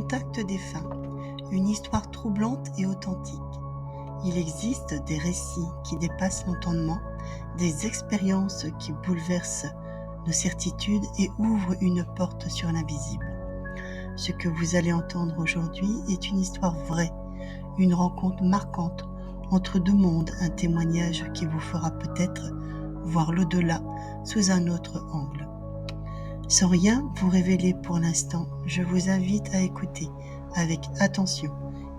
contact défunt, une histoire troublante et authentique. Il existe des récits qui dépassent l'entendement, des expériences qui bouleversent nos certitudes et ouvrent une porte sur l'invisible. Ce que vous allez entendre aujourd'hui est une histoire vraie, une rencontre marquante entre deux mondes, un témoignage qui vous fera peut-être voir l'au-delà sous un autre angle. Sans rien vous révéler pour l'instant, je vous invite à écouter avec attention,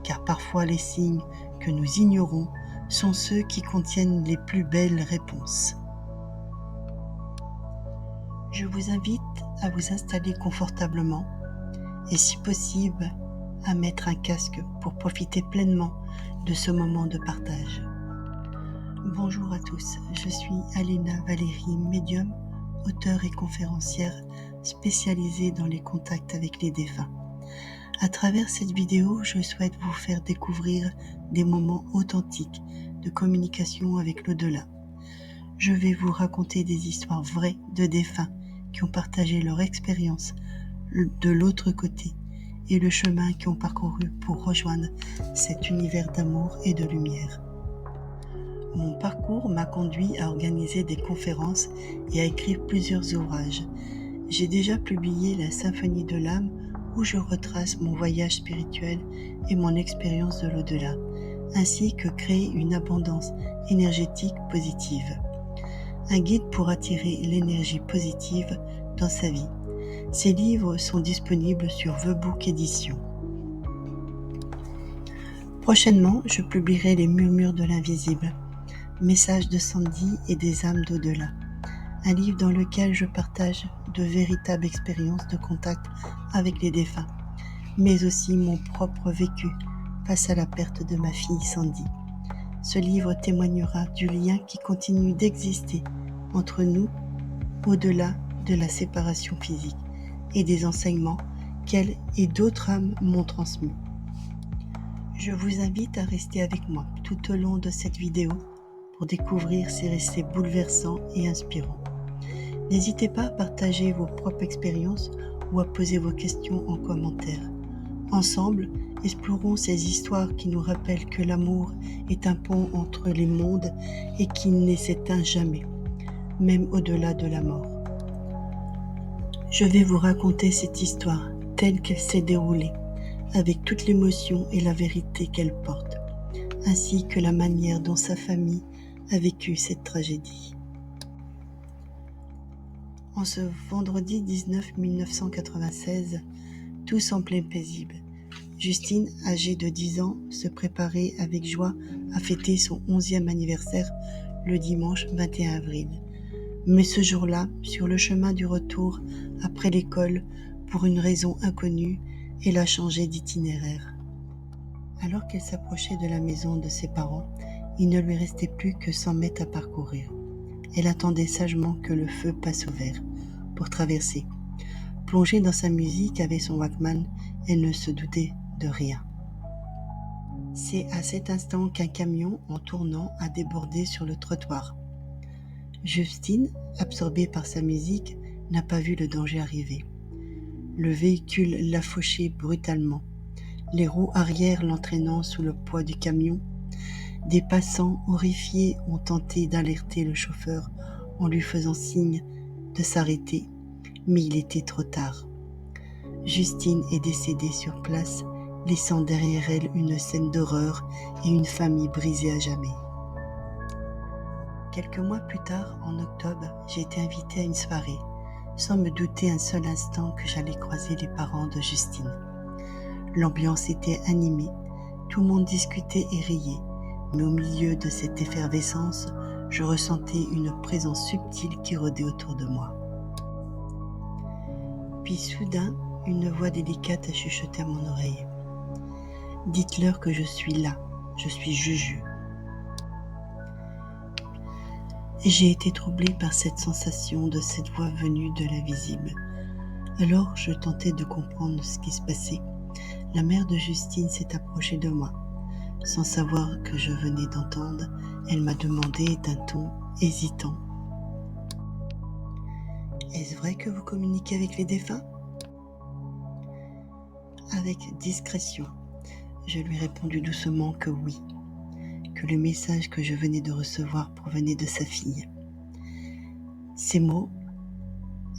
car parfois les signes que nous ignorons sont ceux qui contiennent les plus belles réponses. Je vous invite à vous installer confortablement et si possible à mettre un casque pour profiter pleinement de ce moment de partage. Bonjour à tous, je suis Alena Valérie, médium, auteure et conférencière spécialisée dans les contacts avec les défunts. À travers cette vidéo, je souhaite vous faire découvrir des moments authentiques de communication avec l'au-delà. Je vais vous raconter des histoires vraies de défunts qui ont partagé leur expérience de l'autre côté et le chemin qu'ils ont parcouru pour rejoindre cet univers d'amour et de lumière. Mon parcours m'a conduit à organiser des conférences et à écrire plusieurs ouvrages. J'ai déjà publié La Symphonie de l'âme où je retrace mon voyage spirituel et mon expérience de l'au-delà, ainsi que créer une abondance énergétique positive. Un guide pour attirer l'énergie positive dans sa vie. Ces livres sont disponibles sur The Book Edition. Prochainement, je publierai Les Murmures de l'invisible, Messages de Sandy et des âmes d'au-delà, un livre dans lequel je partage de véritables expériences de contact avec les défunts, mais aussi mon propre vécu face à la perte de ma fille Sandy. Ce livre témoignera du lien qui continue d'exister entre nous au-delà de la séparation physique et des enseignements qu'elle et d'autres âmes m'ont transmis. Je vous invite à rester avec moi tout au long de cette vidéo pour découvrir ces récits bouleversants et inspirants. N'hésitez pas à partager vos propres expériences ou à poser vos questions en commentaire. Ensemble, explorons ces histoires qui nous rappellent que l'amour est un pont entre les mondes et qui ne s'éteint jamais, même au-delà de la mort. Je vais vous raconter cette histoire telle qu'elle s'est déroulée, avec toute l'émotion et la vérité qu'elle porte, ainsi que la manière dont sa famille a vécu cette tragédie. En ce vendredi 19 1996, tout semblait paisible. Justine, âgée de 10 ans, se préparait avec joie à fêter son 11e anniversaire le dimanche 21 avril. Mais ce jour-là, sur le chemin du retour après l'école, pour une raison inconnue, elle a changé d'itinéraire. Alors qu'elle s'approchait de la maison de ses parents, il ne lui restait plus que 100 mètres à parcourir. Elle attendait sagement que le feu passe au vert pour traverser. Plongée dans sa musique avec son Walkman, elle ne se doutait de rien. C'est à cet instant qu'un camion, en tournant, a débordé sur le trottoir. Justine, absorbée par sa musique, n'a pas vu le danger arriver. Le véhicule l'a fauché brutalement, les roues arrière l'entraînant sous le poids du camion. Des passants horrifiés ont tenté d'alerter le chauffeur en lui faisant signe de s'arrêter, mais il était trop tard. Justine est décédée sur place, laissant derrière elle une scène d'horreur et une famille brisée à jamais. Quelques mois plus tard, en octobre, j'ai été invitée à une soirée, sans me douter un seul instant que j'allais croiser les parents de Justine. L'ambiance était animée, tout le monde discutait et riait, mais au milieu de cette effervescence, je ressentais une présence subtile qui rôdait autour de moi. Puis soudain, une voix délicate a chuchoté à mon oreille. « Dites-leur que je suis là, je suis Juju. » J'ai été troublée par cette sensation de cette voix venue de l'invisible. Alors je tentais de comprendre ce qui se passait. La mère de Justine s'est approchée de moi. Sans savoir que je venais d'entendre, elle m'a demandé d'un ton hésitant. « Est-ce vrai que vous communiquez avec les défunts ?» Avec discrétion, je lui répondu doucement que oui, que le message que je venais de recevoir provenait de sa fille. Ces mots,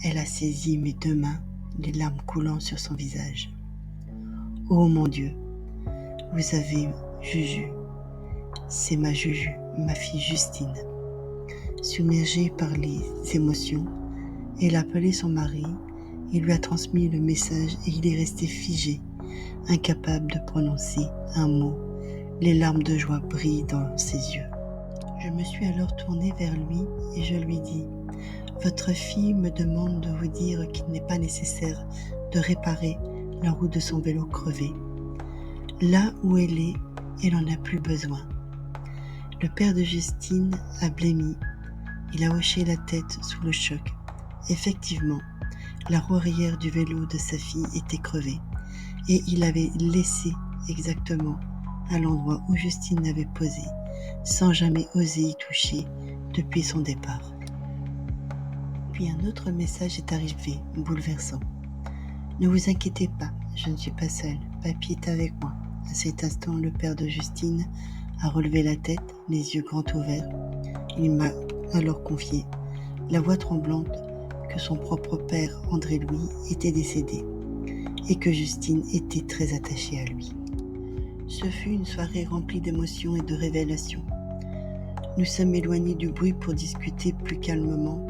elle a saisi mes 2 mains, les larmes coulant sur son visage. « Oh mon Dieu, vous avez Juju, c'est ma Juju, ma fille Justine. » Submergée par les émotions, elle a appelé son mari, il lui a transmis le message et il est resté figé, incapable de prononcer un mot. Les larmes de joie brillent dans ses yeux. Je me suis alors tournée vers lui et je lui dis « Votre fille me demande de vous dire qu'il n'est pas nécessaire de réparer la roue de son vélo crevé. Là où elle en a plus besoin. » Le père de Justine a blêmi. Il a hoché la tête sous le choc. Effectivement, la roue arrière du vélo de sa fille était crevée et il avait laissé exactement à l'endroit où Justine l'avait posé, sans jamais oser y toucher depuis son départ. Puis un autre message est arrivé, bouleversant. « Ne vous inquiétez pas, je ne suis pas seule, papy est avec moi. » À cet instant, le père de Justine a relevé la tête, les yeux grands ouverts. Il m'a alors confié, la voix tremblante, que son propre père, André-Louis, était décédé et que Justine était très attachée à lui. Ce fut une soirée remplie d'émotions et de révélations. Nous sommes éloignés du bruit pour discuter plus calmement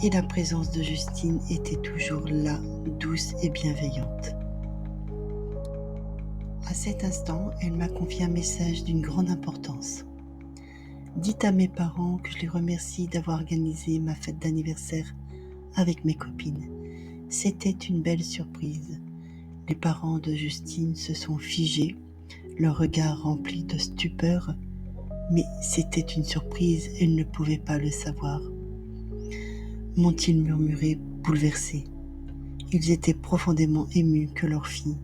et la présence de Justine était toujours là, douce et bienveillante. À cet instant, elle m'a confié un message d'une grande importance. Dites à mes parents que je les remercie d'avoir organisé ma fête d'anniversaire avec mes copines. C'était une belle surprise. Les parents de Justine se sont figés, leur regard rempli de stupeur, mais c'était une surprise, elles ne pouvaient pas le savoir. M'ont-ils murmuré, bouleversés. Ils étaient profondément émus que leur fille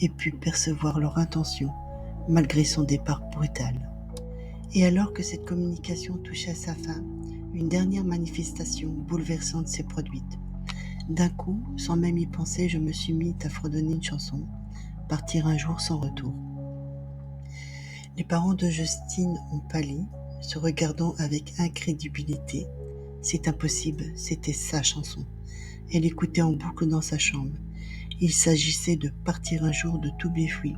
ait pu percevoir leur intention, malgré son départ brutal. Et alors que cette communication touchait à sa fin, une dernière manifestation bouleversante s'est produite. D'un coup, sans même y penser, je me suis mis à fredonner une chanson, Partir un jour sans retour. Les parents de Justine ont pâli, se regardant avec incrédulité. C'est impossible, c'était sa chanson. Elle écoutait en boucle dans sa chambre. Il s'agissait de Partir un jour de Toubib Fouy,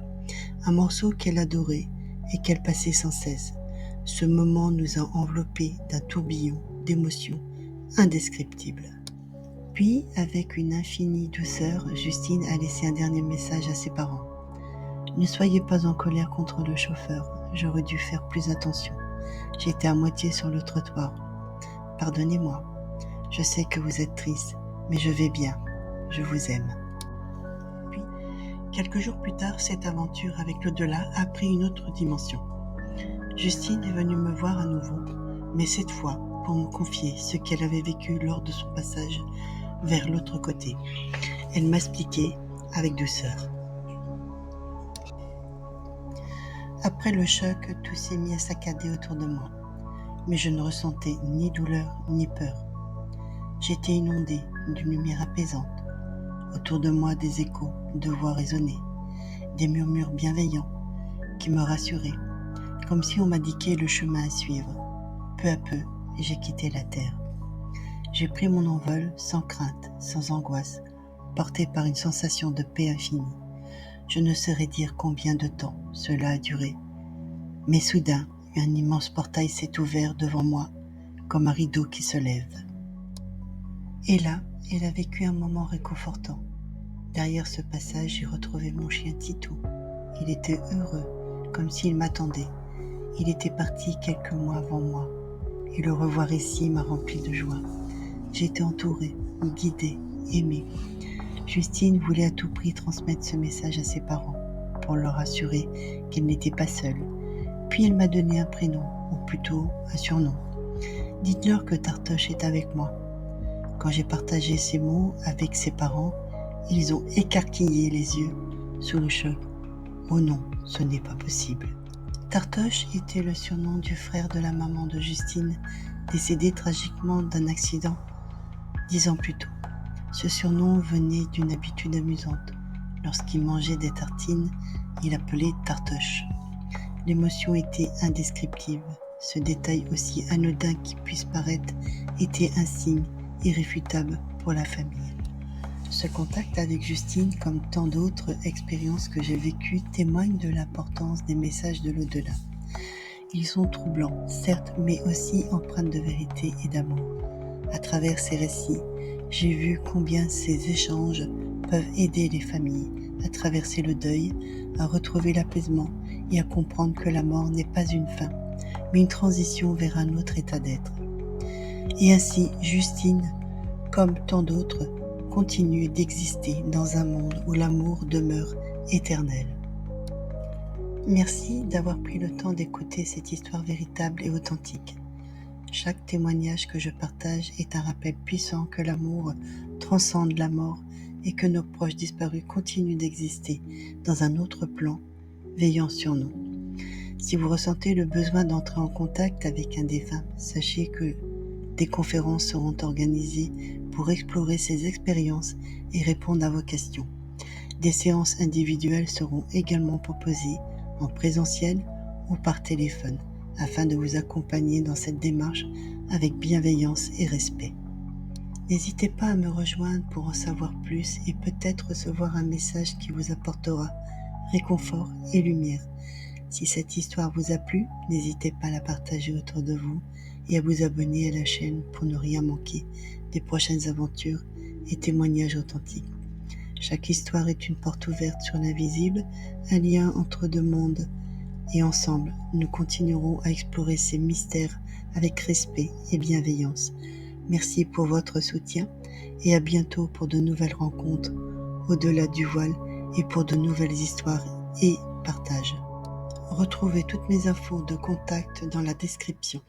un morceau qu'elle adorait et qu'elle passait sans cesse. Ce moment nous a enveloppés d'un tourbillon d'émotions indescriptibles. Puis, avec une infinie douceur, Justine a laissé un dernier message à ses parents. « Ne soyez pas en colère contre le chauffeur, j'aurais dû faire plus attention. J'étais à moitié sur le trottoir. Pardonnez-moi, je sais que vous êtes triste, mais je vais bien, je vous aime. » Puis, quelques jours plus tard, cette aventure avec l'au-delà a pris une autre dimension. Justine est venue me voir à nouveau, mais cette fois pour me confier ce qu'elle avait vécu lors de son passage vers l'autre côté. Elle m'expliquait avec douceur. Après le choc, tout s'est mis à saccader autour de moi, mais je ne ressentais ni douleur ni peur. J'étais inondée d'une lumière apaisante. Autour de moi, des échos de voix résonnaient, des murmures bienveillants qui me rassuraient, comme si on m'indiquait le chemin à suivre. Peu à peu, j'ai quitté la terre. J'ai pris mon envol sans crainte, sans angoisse, porté par une sensation de paix infinie. Je ne saurais dire combien de temps cela a duré, mais soudain, un immense portail s'est ouvert devant moi, comme un rideau qui se lève. Et là, elle a vécu un moment réconfortant. Derrière ce passage, j'ai retrouvé mon chien Titou. Il était heureux, comme s'il m'attendait. Il était parti quelques mois avant moi, et le revoir ici m'a rempli de joie. J'ai été entourée, guidée, aimée. Justine voulait à tout prix transmettre ce message à ses parents, pour leur assurer qu'elle n'était pas seule. Puis elle m'a donné un prénom, ou plutôt un surnom. Dites-leur que Tartoche est avec moi. Quand j'ai partagé ces mots avec ses parents, ils ont écarquillé les yeux sous le choc. Oh non, ce n'est pas possible. Tartoche était le surnom du frère de la maman de Justine, décédé tragiquement d'un accident 10 ans plus tôt. Ce surnom venait d'une habitude amusante. Lorsqu'il mangeait des tartines, il appelait tartoche. L'émotion était indescriptible. Ce détail, aussi anodin qu'il puisse paraître, était un signe irréfutable pour la famille. Ce contact avec Justine, comme tant d'autres expériences que j'ai vécues, témoigne de l'importance des messages de l'au-delà. Ils sont troublants, certes, mais aussi empreints de vérité et d'amour. À travers ces récits, j'ai vu combien ces échanges peuvent aider les familles à traverser le deuil, à retrouver l'apaisement et à comprendre que la mort n'est pas une fin, mais une transition vers un autre état d'être. Et ainsi, Justine, comme tant d'autres, continue d'exister dans un monde où l'amour demeure éternel. Merci d'avoir pris le temps d'écouter cette histoire véritable et authentique. Chaque témoignage que je partage est un rappel puissant que l'amour transcende la mort et que nos proches disparus continuent d'exister dans un autre plan, veillant sur nous. Si vous ressentez le besoin d'entrer en contact avec un défunt, sachez que des conférences seront organisées pour explorer ces expériences et répondre à vos questions. Des séances individuelles seront également proposées en présentiel ou par téléphone, afin de vous accompagner dans cette démarche avec bienveillance et respect. N'hésitez pas à me rejoindre pour en savoir plus et peut-être recevoir un message qui vous apportera réconfort et lumière. Si cette histoire vous a plu, n'hésitez pas à la partager autour de vous et à vous abonner à la chaîne pour ne rien manquer des prochaines aventures et témoignages authentiques. Chaque histoire est une porte ouverte sur l'invisible, un lien entre deux mondes, et ensemble, nous continuerons à explorer ces mystères avec respect et bienveillance. Merci pour votre soutien et à bientôt pour de nouvelles rencontres au-delà du voile et pour de nouvelles histoires et partages. Retrouvez toutes mes infos de contact dans la description.